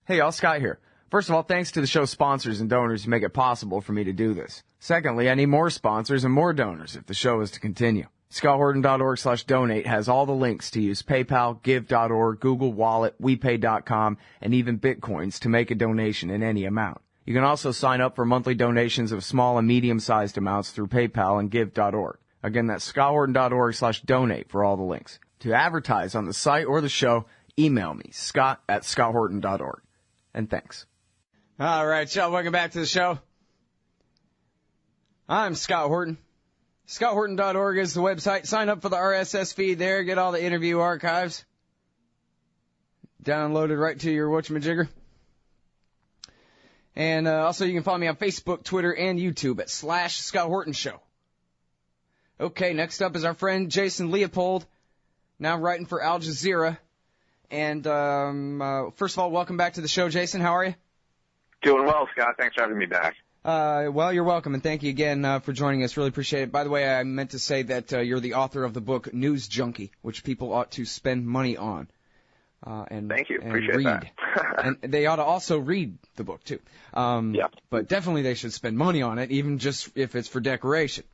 Hey, y'all, Scott here. First of all, thanks to the show's sponsors and donors who make it possible for me to do this. Secondly, I need more sponsors and more donors if the show is to continue. ScottHorton.org/donate has all the links to use PayPal, Give.org, Google Wallet, WePay.com, and even Bitcoins to make a donation in any amount. You can also sign up for monthly donations of small and medium-sized amounts through PayPal and Give.org. Again, that's ScottHorton.org/donate for all the links. To advertise on the site or the show, email me, Scott@ScottHorton.org. And thanks. All right, y'all, welcome back to the show. I'm Scott Horton. ScottHorton.org is the website. Sign up for the RSS feed there. Get all the interview archives downloaded right to your whatchamajigger. And also you can follow me on Facebook, Twitter, and YouTube at /Scott Horton Show. Okay, next up is our friend Jason Leopold, now writing for Al Jazeera. And first of all, welcome back to the show, Jason. How are you? Doing well, Scott. Thanks for having me back. Well, you're welcome, and thank you again for joining us. Really appreciate it. By the way, I meant to say that you're the author of the book News Junkie, which people ought to spend money on. Thank you. And appreciate read. that. And they ought to also read the book, too. Yeah. But definitely they should spend money on it, even just if it's for decoration.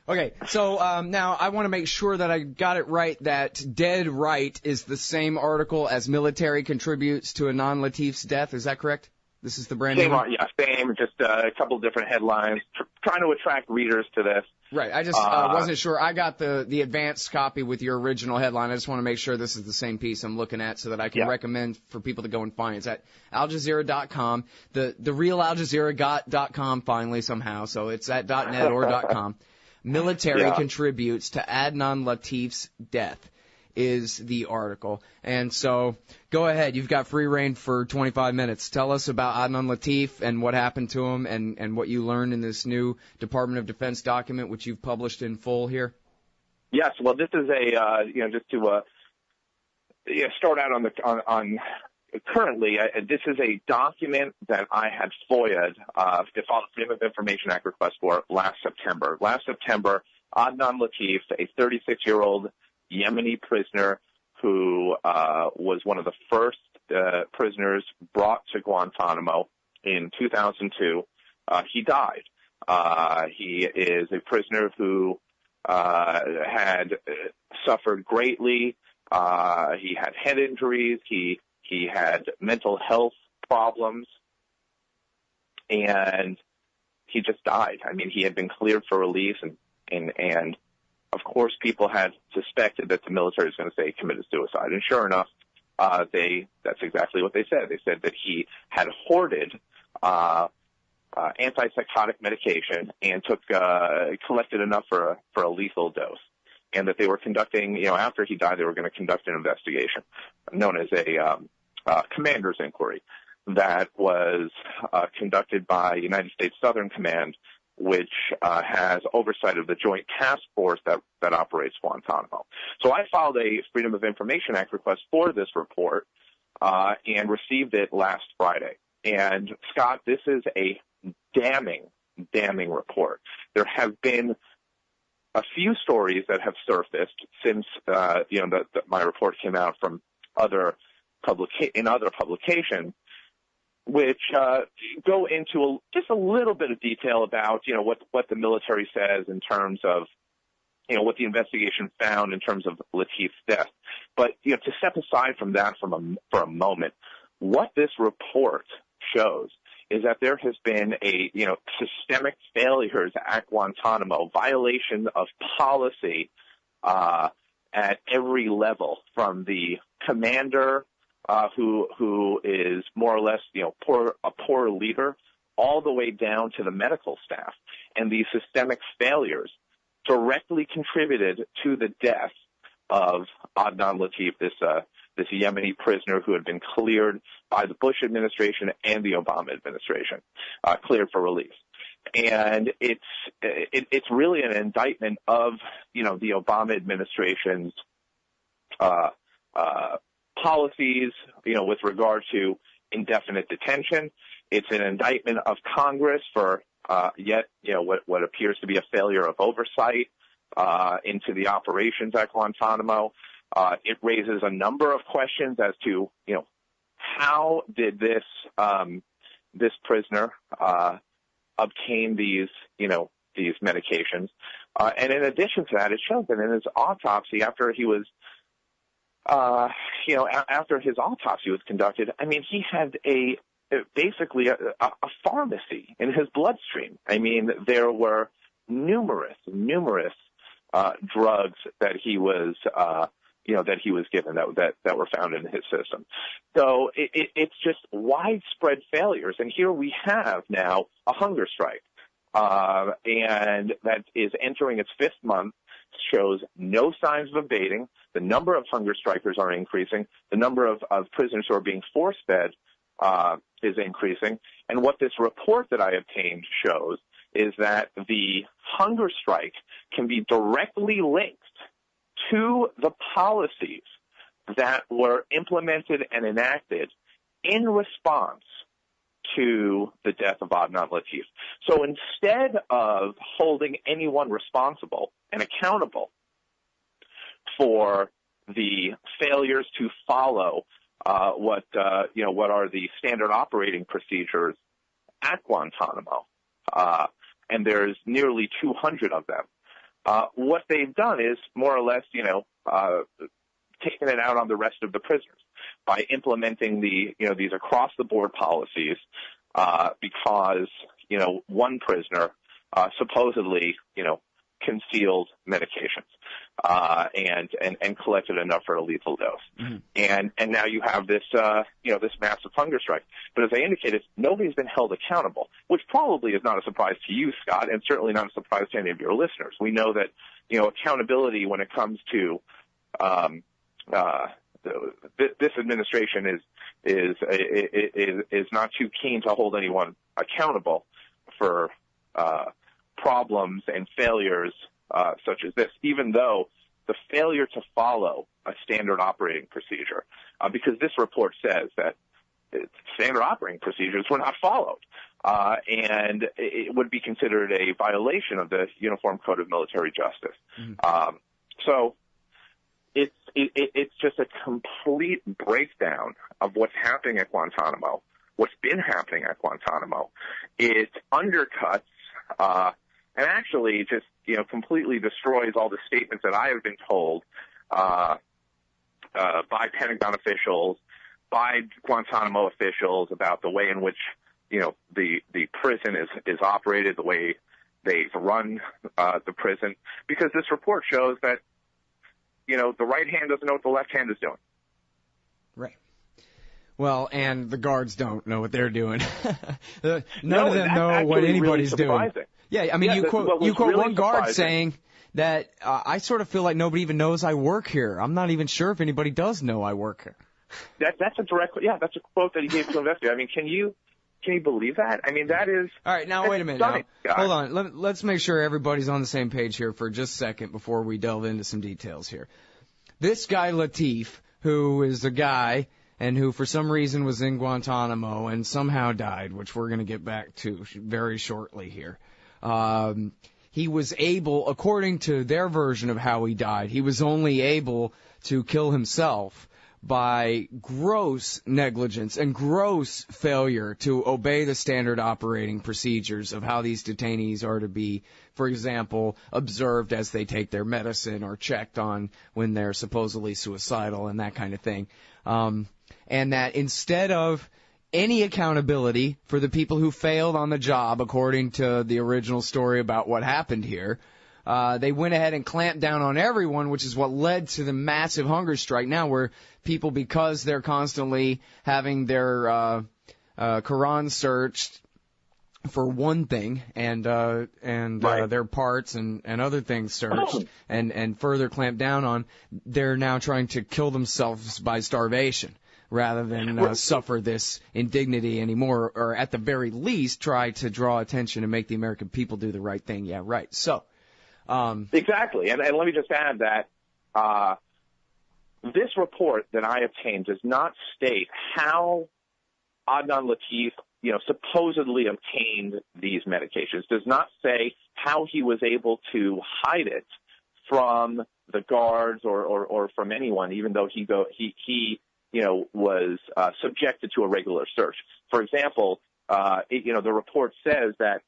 Okay, so now I want to make sure that I got it right, that Dead Right is the same article as Military Contributes to Adnan Latif's Death. Is that correct? This is the brand name? Yeah, same, just a couple of different headlines, trying to attract readers to this. Right, I just wasn't sure. I got the advanced copy with your original headline. I just want to make sure this is the same piece I'm looking at so that I can recommend for people to go and find it. It's at AlJazeera.com. The real AlJazeera.com finally somehow, so it's at .net or .com. Military Contributes to Adnan Latif's Death is the article. And so go ahead. You've got free reign for 25 minutes. Tell us about Adnan Latif and what happened to him and what you learned in this new Department of Defense document, which you've published in full here. Yes. Well, this is a, just to start out on currently, this is a document that I had FOIA'd to file a Freedom of Information Act request for last September. Last September, Adnan Latif, a 36-year-old Yemeni prisoner who was one of the first prisoners brought to Guantanamo in 2002, he died. He is a prisoner who had suffered greatly. He had head injuries. He had mental health problems, and he just died. I mean, he had been cleared for release, and of course, people had suspected that the military was going to say he committed suicide. And sure enough, that's exactly what they said. They said that he had hoarded antipsychotic medication and collected enough for a lethal dose. And that they were conducting, after he died, they were going to conduct an investigation known as a commander's inquiry that was conducted by United States Southern Command, which has oversight of the Joint Task Force that operates Guantanamo. So I filed a Freedom of Information Act request for this report and received it last Friday. And, Scott, this is a damning report. There have been a few stories that have surfaced since my report came out from other publications, which go into just a little bit of detail about what the military says in terms of what the investigation found in terms of Latif's death. But to step aside from that for a moment, what this report shows is that there has been systemic failures at Guantanamo, violation of policy at every level, from the commander who is more or less a poor leader, all the way down to the medical staff. And these systemic failures directly contributed to the death of Adnan Latif, this Yemeni prisoner who had been cleared by the Bush administration and the Obama administration, cleared for release. And it's really an indictment of the Obama administration's policies with regard to indefinite detention. It's an indictment of Congress for what appears to be a failure of oversight into the operations at Guantanamo. It raises a number of questions as to how did this prisoner obtain these medications? And in addition to that, it shows that in his autopsy, after his autopsy was conducted, I mean, he had basically a pharmacy in his bloodstream. I mean, there were numerous drugs that he was given that were found in his system. So it's just widespread failures. And here we have now a hunger strike, and that is entering its 5th month, shows no signs of abating. The number of hunger strikers are increasing. The number of prisoners who are being force-fed is increasing. And what this report that I obtained shows is that the hunger strike can be directly linked to the policies that were implemented and enacted in response to the death of Adnan Latif. So instead of holding anyone responsible and accountable for the failures to follow what are the standard operating procedures at Guantanamo, and there's nearly 200 of them, what they've done is more or less, taken it out on the rest of the prisoners by implementing these across-the-board policies, because one prisoner supposedly concealed medications and collected enough for a lethal dose. Mm-hmm. And now you have this this massive hunger strike. But as I indicated, nobody's been held accountable, which probably is not a surprise to you, Scott, and certainly not a surprise to any of your listeners. We know that accountability when it comes to this administration is not too keen to hold anyone accountable for problems and failures such as this, even though the failure to follow a standard operating procedure, because this report says that standard operating procedures were not followed, and it would be considered a violation of the Uniform Code of Military Justice. Mm-hmm. So it's just a complete breakdown of what's happening at Guantanamo, what's been happening at Guantanamo. It undercuts and actually just completely destroys all the statements that I have been told by Pentagon officials, by Guantanamo officials about the way in which the prison is operated, the way they run the prison, because this report shows that the right hand doesn't know what the left hand is doing. Right. Well, and the guards don't know what they're doing. None of them know what anybody's doing. Yeah, I mean, you quote really one guard saying that I sort of feel like nobody even knows I work here. I'm not even sure if anybody does know I work here. That's a quote that he gave to investigators. I mean, can you believe that? I mean, that is. All right, now wait a minute. Now, hold on. Let's make sure everybody's on the same page here for just a second before we delve into some details here. This guy Latif, who is a guy and who for some reason was in Guantanamo and somehow died, which we're going to get back to very shortly here. He was able, according to their version of how he died, he was only able to kill himself by gross negligence and gross failure to obey the standard operating procedures of how these detainees are to be, for example, observed as they take their medicine or checked on when they're supposedly suicidal and that kind of thing. And that instead of any accountability for the people who failed on the job, according to the original story about what happened here, they went ahead and clamped down on everyone, which is what led to the massive hunger strike now, where people, because they're constantly having their Quran searched for one thing, and their parts and other things searched and further clamped down on, they're now trying to kill themselves by starvation rather than suffer this indignity anymore, or at the very least try to draw attention and make the American people do the right thing. Yeah, right. So. Exactly. And let me just add that this report that I obtained does not state how Adnan Latif, supposedly obtained these medications. Does not say how he was able to hide it from the guards or from anyone, even though he was subjected to a regular search. For example, the report says that,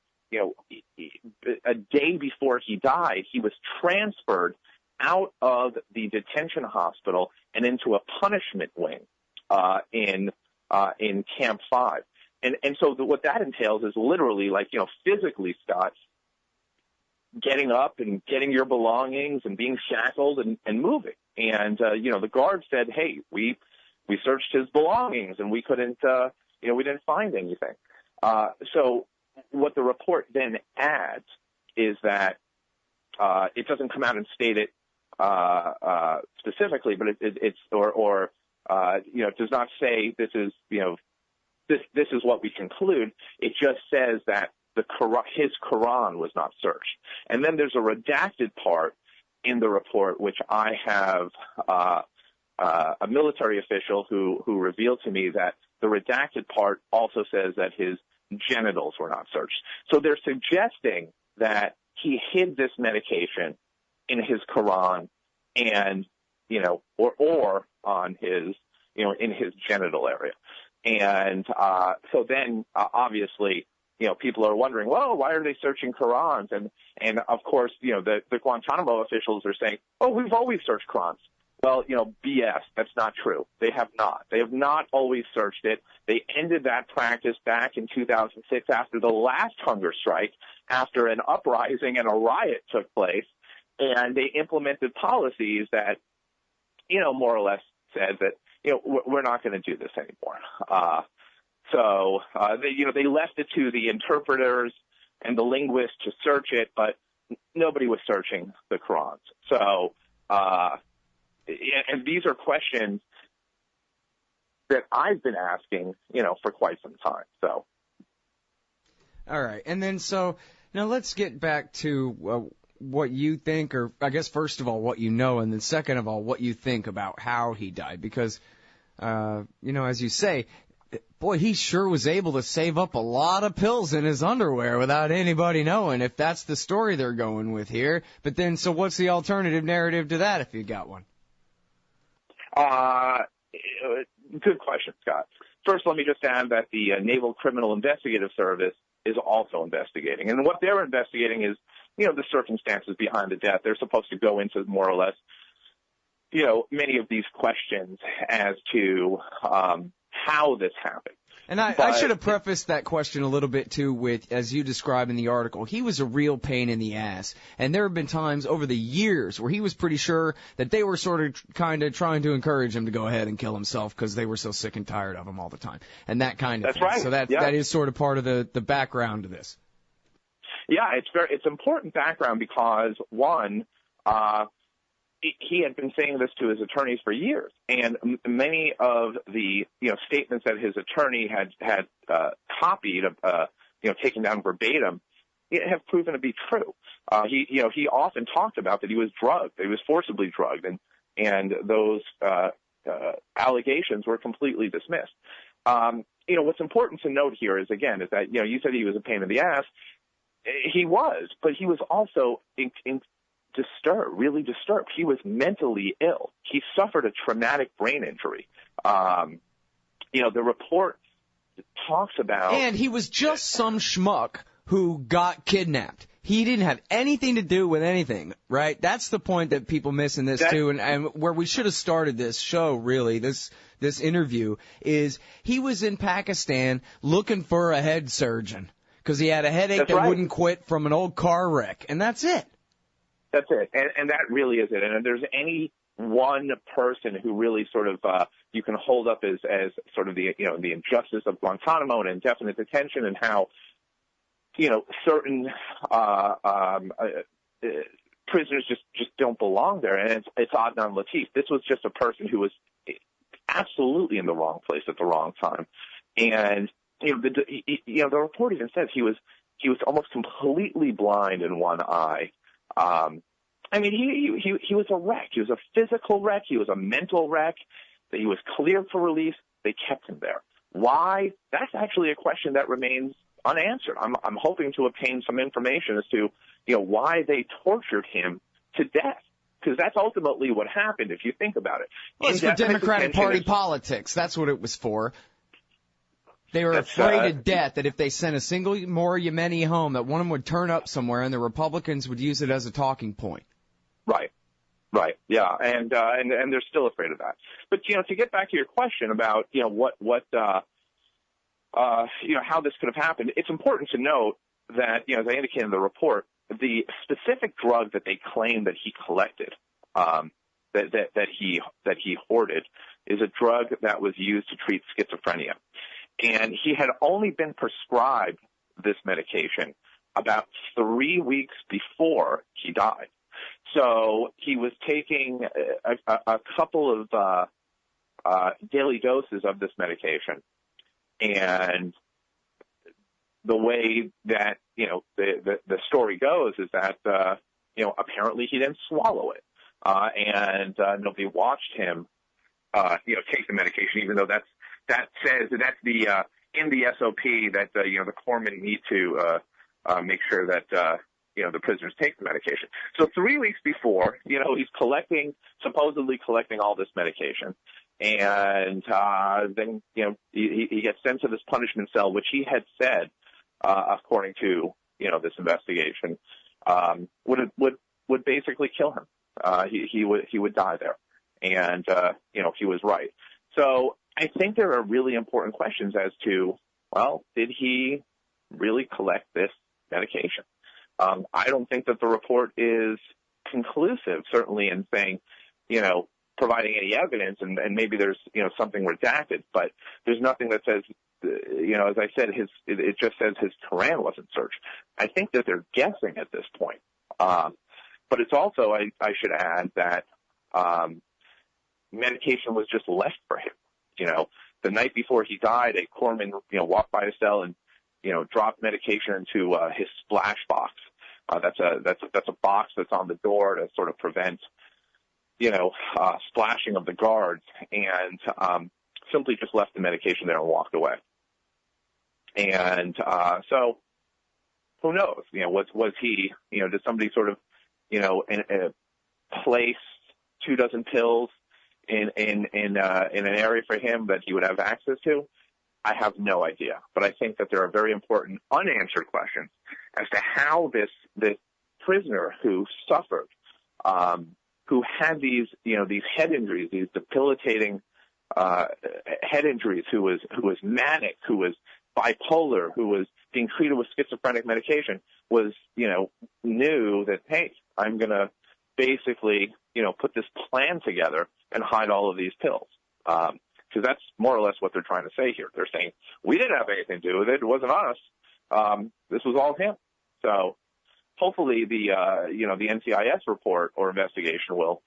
a day before he died, he was transferred out of the detention hospital and into a punishment wing in Camp 5. And so what that entails is literally, physically, Scott, getting up and getting your belongings and being shackled and moving. And, the guard said, hey, we searched his belongings and we couldn't, we didn't find anything. So what the report then adds is that it doesn't come out and state it specifically, but it does not say this is, this is what we conclude. It just says that his Quran was not searched. And then there's a redacted part in the report, which I have a military official who revealed to me that the redacted part also says that his genitals were not searched. So they're suggesting that he hid this medication in his Quran and, or on his, in his genital area. And so then obviously, people are wondering, well, why are they searching Qurans? And of course, the Guantanamo officials are saying, oh, we've always searched Qurans. Well, BS. That's not true. They have not. They have not always searched it. They ended that practice back in 2006 after the last hunger strike, after an uprising and a riot took place, and they implemented policies that, more or less said that, we're not going to do this anymore. So they left it to the interpreters and the linguists to search it, but nobody was searching the Qurans. So, and these are questions that I've been asking, for quite some time. So. All right. And then so now let's get back to what you think, or I guess first of all, what you know, and then second of all, what you think about how he died. Because, as you say, boy, he sure was able to save up a lot of pills in his underwear without anybody knowing, if that's the story they're going with here. But then, so what's the alternative narrative to that, if you got one? Good question, Scott. First, let me just add that the Naval Criminal Investigative Service is also investigating. And what they're investigating is, the circumstances behind the death. They're supposed to go into more or less, many of these questions as to how this happened. And I should have prefaced that question a little bit, too, with, as you describe in the article, he was a real pain in the ass. And there have been times over the years where he was pretty sure that they were sort of kind of trying to encourage him to go ahead and kill himself because they were so sick and tired of him all the time. And that kind of thing. That's right. So that is sort of part of the background to this. Yeah, it's important background because, one, he had been saying this to his attorneys for years, and many of the statements that his attorney had copied, taken down verbatim, have proven to be true. He often talked about that he was drugged, that he was forcibly drugged, and those allegations were completely dismissed. What's important to note here is that you said he was a pain in the ass. He was, but he was also really disturbed. He was mentally ill. He suffered a traumatic brain injury. The report talks about... And he was just some schmuck who got kidnapped. He didn't have anything to do with anything, right? That's the point that people miss in this, too, and where we should have started this show, really, this interview, is he was in Pakistan looking for a head surgeon because he had a headache that wouldn't quit from an old car wreck, and that's it. That's it, and that really is it. And if there's any one person who really sort of you can hold up as sort of the injustice of Guantanamo and indefinite detention, and how certain prisoners just don't belong there, and it's Adnan Latif. This was just a person who was absolutely in the wrong place at the wrong time, and the report even says he was almost completely blind in one eye. He was a wreck. He was a physical wreck. He was a mental wreck. That he was cleared for release. They kept him there. Why? That's actually a question that remains unanswered. I'm hoping to obtain some information as to why they tortured him to death. because that's ultimately what happened if you think about it. Well, it's for Democratic Party politics. That's what it was for. They were afraid to death that if they sent a single more Yemeni home, that one of them would turn up somewhere and the Republicans would use it as a talking point. Right. Yeah. And they're still afraid of that. But, to get back to your question about, how this could have happened, it's important to note that, as I indicated in the report, the specific drug that they claim that he collected, that he hoarded, is a drug that was used to treat schizophrenia. And he had only been prescribed this medication about 3 weeks before he died. So he was taking a couple of daily doses of this medication. And the way that, the story goes is that, apparently he didn't swallow it. And nobody watched him, take the medication, even though that's the in the SOP that, the corpsmen need to make sure that, the prisoners take the medication. So 3 weeks before, he's supposedly collecting all this medication. And then, he gets sent to this punishment cell, which he had said, according to, this investigation, would basically kill him. He would die there. And, he was right. So I think there are really important questions as to, well, did he really collect this medication? I don't think that the report is conclusive, certainly in saying, providing any evidence, and maybe there's, something redacted, but there's nothing that says, as I said, it just says his Quran wasn't searched. I think that they're guessing at this point. But it's also, I should add that, medication was just left for him. The night before he died, a corpsman, walked by his cell and, dropped medication into, his splash box. That's a box that's on the door to sort of prevent, splashing of the guards, and, simply just left the medication there and walked away. And, so who knows? Was he, did somebody sort of, place 24 pills in an area for him that he would have access to? I have no idea. But I think that there are very important unanswered questions as to how this prisoner who suffered, who had these head injuries, these debilitating head injuries, who was manic, who was bipolar, who was being treated with schizophrenic medication, was, knew that, hey, I'm going to basically, put this plan together and hide all of these pills. Because that's more or less what they're trying to say here. They're saying, we didn't have anything to do with it. It wasn't us. This was all him. So hopefully the NCIS report or investigation will,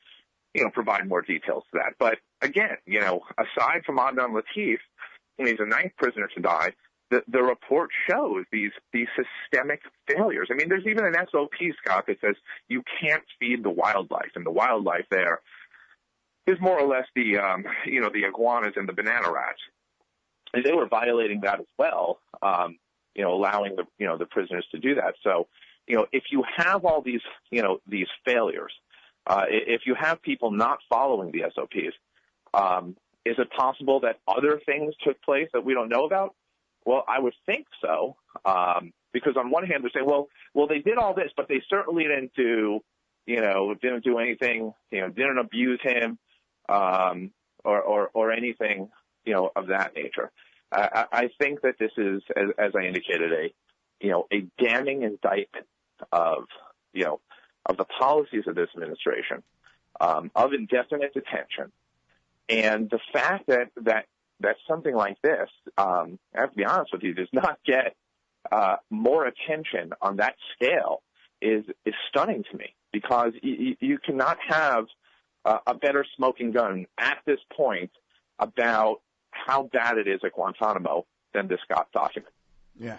provide more details to that. But again, aside from Adnan Latif, he's the 9th prisoner to die, the report shows these systemic failures. I mean, there's even an SOP, Scott, that says you can't feed the wildlife, and the wildlife there is more or less the iguanas and the banana rats. And they were violating that as well, allowing the prisoners to do that. So, if you have all these failures, if you have people not following the SOPs, is it possible that other things took place that we don't know about? Well, I would think so, because on one hand they're saying, well, they did all this, but they certainly didn't do anything, didn't abuse him, or anything, of that nature. I think that this is, as I indicated, a damning indictment of the policies of this administration, of indefinite detention, and the fact that something like this, I have to be honest with you, does not get more attention on that scale is stunning to me, because you cannot have a better smoking gun at this point about how bad it is at Guantanamo than this Scott document. Yeah.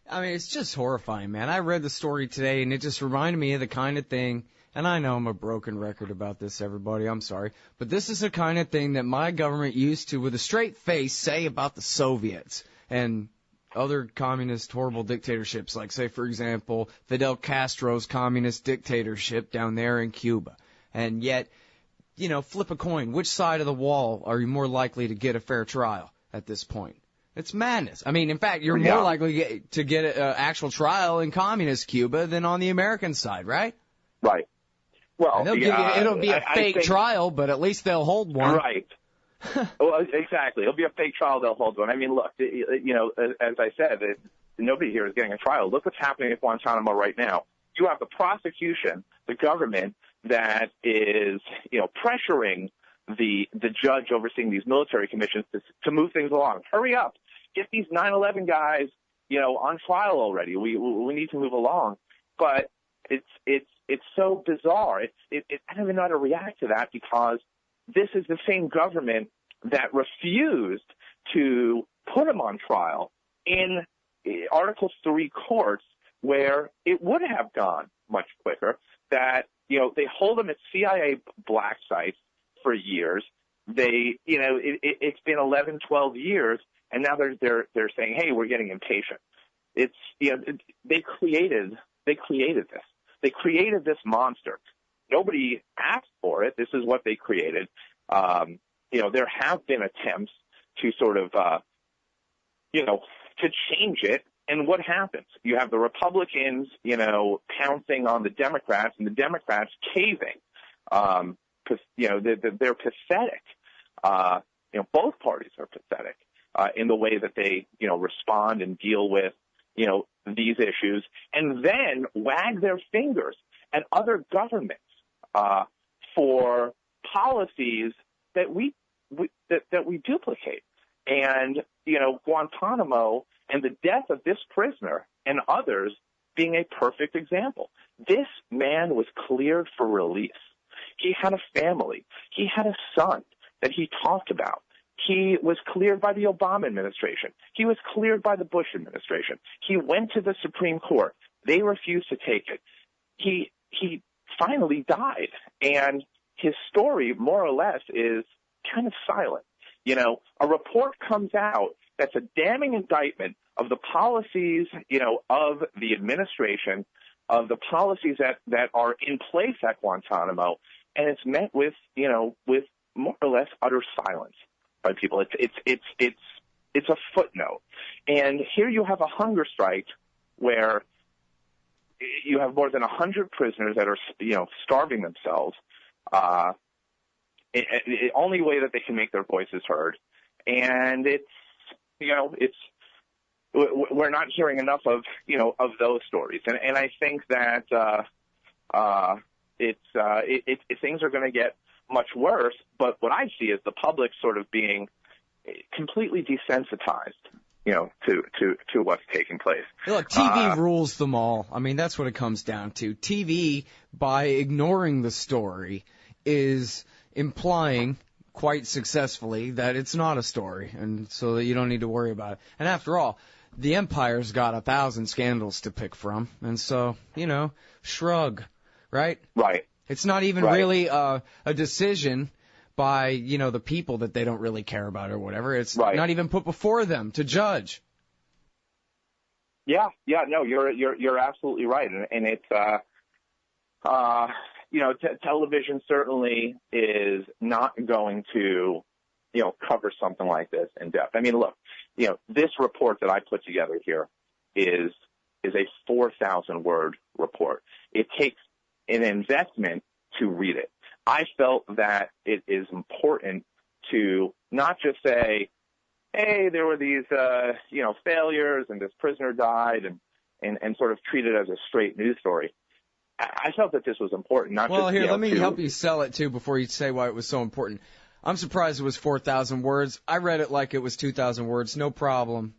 I mean, it's just horrifying, man. I read the story today, and it just reminded me of the kind of thing, and I know I'm a broken record about this, everybody, I'm sorry, but this is the kind of thing that my government used to, with a straight face, say about the Soviets and other communist horrible dictatorships, like, say, for example, Fidel Castro's communist dictatorship down there in Cuba. And yet, flip a coin. Which side of the wall are you more likely to get a fair trial at this point? It's madness. I mean, in fact, you're more likely to get an actual trial in communist Cuba than on the American side, right? Right. Well, it'll be a fake trial, but at least they'll hold one. Right. Well, exactly. It'll be a fake trial. They'll hold one. I mean, look, as I said, nobody here is getting a trial. Look what's happening at Guantanamo right now. You have the prosecution, the government that is, pressuring the judge overseeing these military commissions to move things along. Hurry up. Get these 9/11 guys, on trial already. We need to move along. But it's so bizarre. I don't even know how to react to that, because this is the same government that refused to put him on trial in Article 3 courts, where it would have gone much quicker. That, they hold him at CIA black sites for years. They, it's been 11, 12 years, and now they're saying, hey, we're getting impatient. It's, they created this. They created this monster. Nobody asked for it. This is what they created. There have been attempts to sort of, to change it. And what happens? You have the Republicans, pouncing on the Democrats, and the Democrats caving. Because, they're pathetic. Both parties are pathetic in the way that they, respond and deal with, these issues, and then wag their fingers at other governments for policies that we duplicate. And, Guantanamo and the death of this prisoner and others being a perfect example. This man was cleared for release. He had a family. He had a son that he talked about. He was cleared by the Obama administration. He was cleared by the Bush administration. He went to the Supreme Court. They refused to take it. He finally died, and his story, more or less, is kind of silent. A report comes out that's a damning indictment of the policies, of the administration, of the policies that are in place at Guantanamo, and it's met with, with more or less utter silence by people. It's a footnote. And here you have a hunger strike where you have more than 100 prisoners that are, starving themselves. The only way that they can make their voices heard. And we're not hearing enough of those stories. And I think that, things are going to get much worse. But what I see is the public sort of being completely desensitized, to what's taking place. Look, TV rules them all. I mean, that's what it comes down to. TV, by ignoring the story, is implying quite successfully that it's not a story, and so that you don't need to worry about it. And after all, the Empire's got 1,000 scandals to pick from, and so, shrug, right? Right. It's not even really a decision by, the people that they don't really care about or whatever. It's not even put before them to judge. Yeah, no, you're absolutely right, and it's television certainly is not going to cover something like this in depth. I mean, look, this report that I put together here is a 4,000 word report. It takes an investment to read it. I felt that it is important to not just say, hey, there were these, failures and this prisoner died and sort of treat it as a straight news story. I felt that this was important. Let me help you sell it, too, before you say why it was so important. I'm surprised it was 4,000 words. I read it like it was 2,000 words, no problem.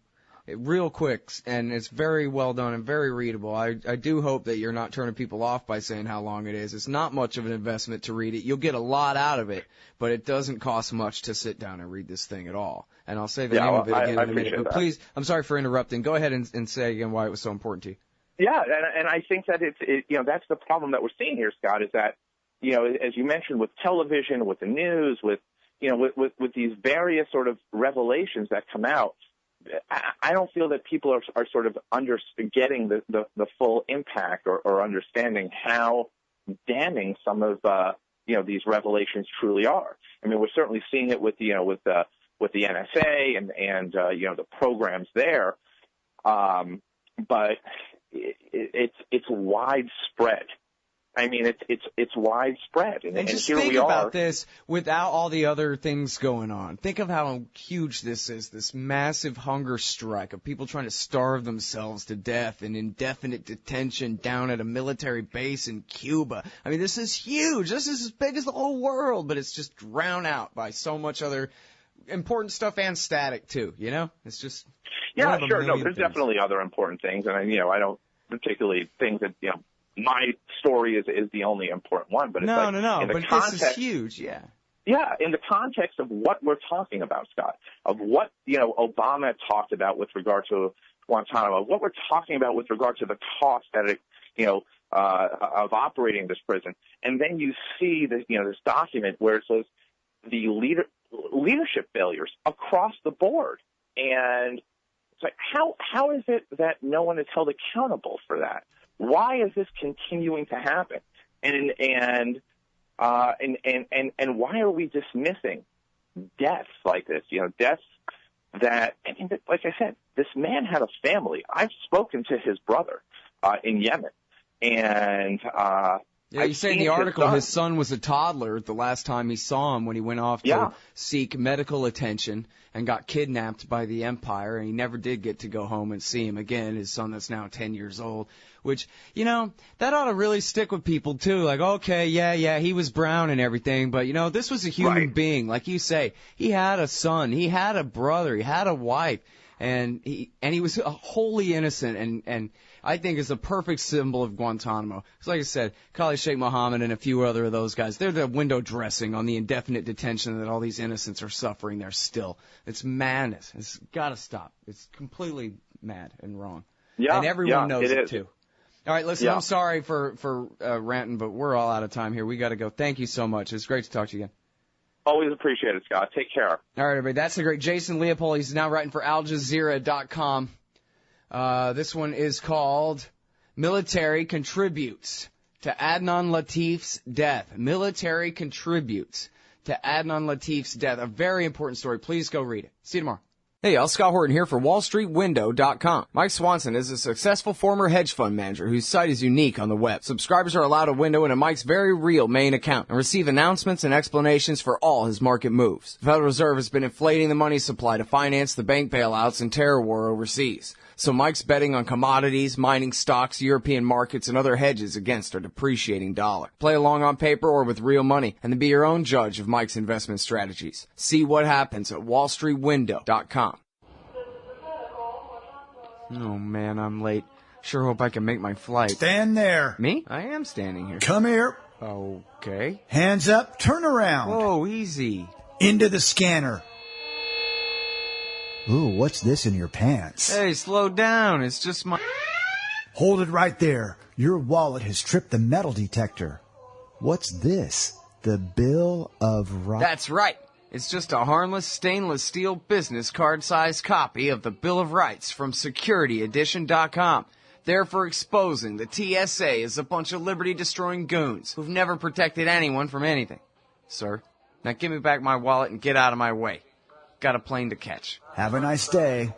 Real quick, and it's very well done and very readable. I do hope that you're not turning people off by saying how long it is. It's not much of an investment to read it. You'll get a lot out of it, but it doesn't cost much to sit down and read this thing at all. And I'll say the name of it again in a minute. But please, I'm sorry for interrupting. Go ahead and say again why it was so important to you. Yeah, and I think that that's the problem that we're seeing here, Scott, is that, as you mentioned, with television, with the news, with these various sort of revelations that come out, I don't feel that people are sort of getting the full impact or understanding how damning some of these revelations truly are. I mean, we're certainly seeing it with the NSA and the programs there, but it's widespread. I mean, it's widespread, and just here think we are. about this without all the other things going on. Think of how huge this is, this massive hunger strike of people trying to starve themselves to death in indefinite detention down at a military base in Cuba. I mean, this is huge. This is as big as the whole world, but it's just drowned out by so much other important stuff and static too. It's just sure. No, there's things. Definitely other important things, and I don't particularly think that my story is the only important one, but it's no. But this is huge, yeah. Yeah, in the context of what we're talking about, Scott, of what Obama talked about with regard to Guantanamo, what we're talking about with regard to the cost that of operating this prison, and then you see this this document where it says the leadership failures across the board, and it's like how is it that no one is held accountable for that? Why is this continuing to happen? And why are we dismissing deaths like this? Deaths that, like I said, this man had a family. I've spoken to his brother in Yemen, and you say in the article his son was a toddler the last time he saw him when he went off to seek medical attention and got kidnapped by the empire, and he never did get to go home and see him again, his son that's now 10 years old, which, that ought to really stick with people too. Like, okay, yeah, he was brown and everything, but, this was a human being. Like you say, he had a son, he had a brother, he had a wife, and he was wholly innocent, and I think is a perfect symbol of Guantanamo. Because like I said, Khalid Sheikh Mohammed and a few other of those guys, they're the window dressing on the indefinite detention that all these innocents are suffering there still. It's madness. It's got to stop. It's completely mad and wrong. Yeah, and everyone knows it too. All right, listen, Yeah. I'm sorry for ranting, but we're all out of time here. We got to go. Thank you so much. It's great to talk to you again. Always appreciate it, Scott. Take care. All right, everybody. That's the great Jason Leopold. He's now writing for AlJazeera.com. This one is called Military Contributes to Adnan Latif's Death. Military Contributes to Adnan Latif's Death. A very important story. Please go read it. See you tomorrow. Hey, y'all, Scott Horton here for WallStreetWindow.com. Mike Swanson is a successful former hedge fund manager whose site is unique on the web. Subscribers are allowed a window into Mike's very real main account and receive announcements and explanations for all his market moves. The Federal Reserve has been inflating the money supply to finance the bank bailouts and terror war overseas. So Mike's betting on commodities, mining stocks, European markets, and other hedges against our depreciating dollar. Play along on paper or with real money, and then be your own judge of Mike's investment strategies. See what happens at WallStreetWindow.com. Oh, man, I'm late. Sure hope I can make my flight. Stand there. Me? I am standing here. Come here. Okay. Hands up. Turn around. Whoa, easy. Into the scanner. Ooh, what's this in your pants? Hey, slow down. It's just my... Hold it right there. Your wallet has tripped the metal detector. What's this? The Bill of Rights? That's right. It's just a harmless stainless steel business card-sized copy of the Bill of Rights from SecurityEdition.com. There for exposing the TSA as a bunch of liberty-destroying goons who've never protected anyone from anything. Sir, now give me back my wallet and get out of my way. Got a plane to catch. Have a nice day.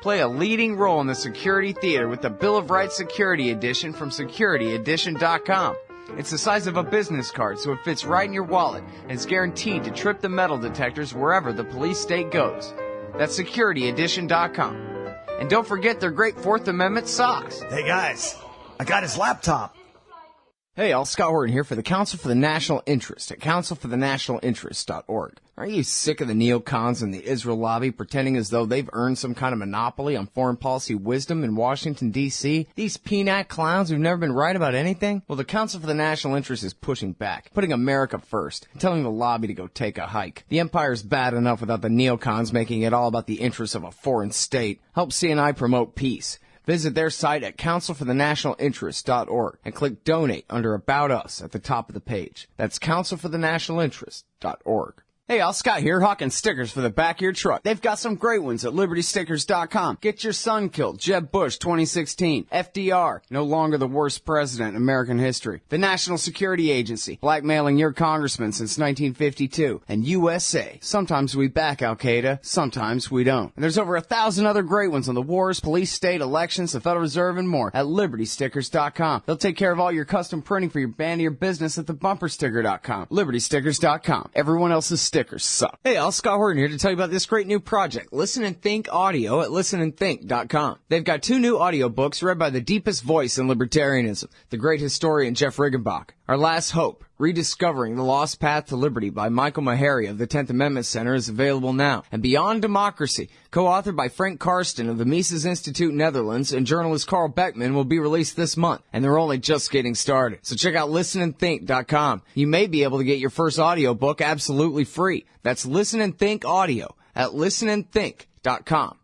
Play a leading role in the security theater with the Bill of Rights Security Edition from SecurityEdition.com. It's the size of a business card, so it fits right in your wallet, and it's guaranteed to trip the metal detectors wherever the police state goes. That's SecurityEdition.com. And don't forget their great Fourth Amendment socks. Hey, guys, I got his laptop. Hey, all, Scott Horton here for the Council for the National Interest at councilforthenationalinterest.org. Are you sick of the neocons and the Israel lobby pretending as though they've earned some kind of monopoly on foreign policy wisdom in Washington, D.C.? These peanut clowns who've never been right about anything? Well, the Council for the National Interest is pushing back, putting America first, and telling the lobby to go take a hike. The empire's bad enough without the neocons making it all about the interests of a foreign state. Help CNI promote peace. Visit their site at councilforthenationalinterest.org and click Donate under About Us at the top of the page. That's councilforthenationalinterest.org. Hey, Al Scott here, hawking stickers for the back of your truck. They've got some great ones at LibertyStickers.com. Get your son killed, Jeb Bush 2016, FDR, no longer the worst president in American history, the National Security Agency, blackmailing your congressman since 1952, and USA. Sometimes we back Al-Qaeda, sometimes we don't. And there's over 1,000 other great ones on the wars, police, state, elections, the Federal Reserve, and more at LibertyStickers.com. They'll take care of all your custom printing for your band or your business at thebumpersticker.com. LibertyStickers.com. Everyone else's stickers suck. Hey, Al Scott Horton here to tell you about this great new project, Listen and Think Audio at listenandthink.com. They've got 2 new audiobooks read by the deepest voice in libertarianism, the great historian Jeff Riggenbach. Our Last Hope, Rediscovering the Lost Path to Liberty by Michael Maharrey of the 10th Amendment Center is available now. And Beyond Democracy, co-authored by Frank Karsten of the Mises Institute Netherlands and journalist Carl Beckman, will be released this month. And they're only just getting started. So check out listenandthink.com. You may be able to get your first audiobook absolutely free. That's Listen and Think Audio at listenandthink.com.